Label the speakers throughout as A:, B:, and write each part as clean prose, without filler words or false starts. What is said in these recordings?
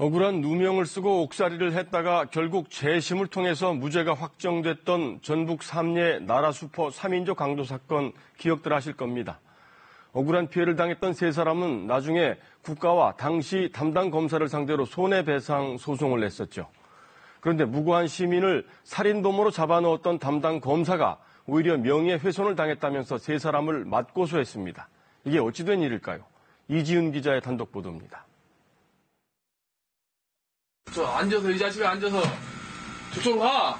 A: 억울한 누명을 쓰고 옥살이를 했다가 결국 재심을 통해서 무죄가 확정됐던 전북 삼례 나라슈퍼 3인조 강도 사건 기억들 하실 겁니다. 억울한 피해를 당했던 세 사람은 나중에 국가와 당시 담당 검사를 상대로 손해배상 소송을 냈었죠. 그런데 무고한 시민을 살인범으로 잡아넣었던 담당 검사가 오히려 명예훼손을 당했다면서 세 사람을 맞고소했습니다. 이게 어찌 된 일일까요? 이지훈 기자의 단독 보도입니다.
B: 저 앉아서 이 자식이 앉아서 저쪽으로 가.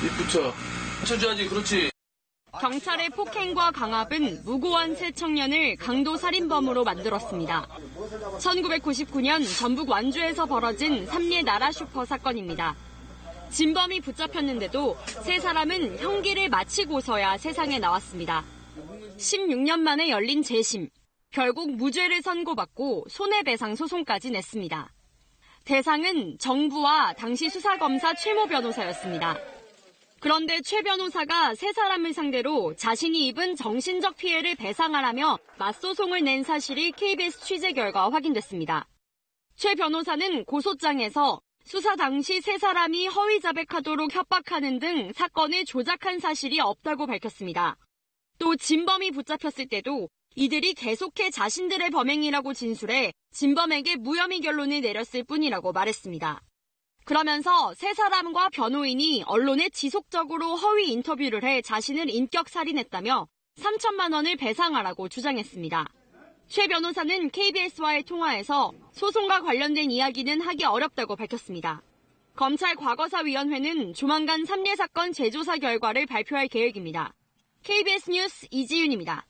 B: 입 붙여. 붙여줘야지. 그렇지.
C: 경찰의 폭행과 강압은 무고한 세 청년을 강도 살인범으로 만들었습니다. 1999년 전북 완주에서 벌어진 삼례 나라슈퍼 사건입니다. 진범이 붙잡혔는데도 세 사람은 형기를 마치고서야 세상에 나왔습니다. 16년 만에 열린 재심. 결국 무죄를 선고받고 손해배상 소송까지 냈습니다. 대상은 정부와 당시 수사검사 최모 변호사였습니다. 그런데 최 변호사가 세 사람을 상대로 자신이 입은 정신적 피해를 배상하라며 맞소송을 낸 사실이 KBS 취재 결과 확인됐습니다. 최 변호사는 고소장에서 수사 당시 세 사람이 허위 자백하도록 협박하는 등 사건을 조작한 사실이 없다고 밝혔습니다. 또 진범이 붙잡혔을 때도 이들이 계속해 자신들의 범행이라고 진술해 진범에게 무혐의 결론을 내렸을 뿐이라고 말했습니다. 그러면서 세 사람과 변호인이 언론에 지속적으로 허위 인터뷰를 해 자신을 인격살인했다며 3천만 원을 배상하라고 주장했습니다. 최 변호사는 KBS와의 통화에서 소송과 관련된 이야기는 하기 어렵다고 밝혔습니다. 검찰 과거사위원회는 조만간 삼례 사건 재조사 결과를 발표할 계획입니다. KBS 뉴스 이지윤입니다.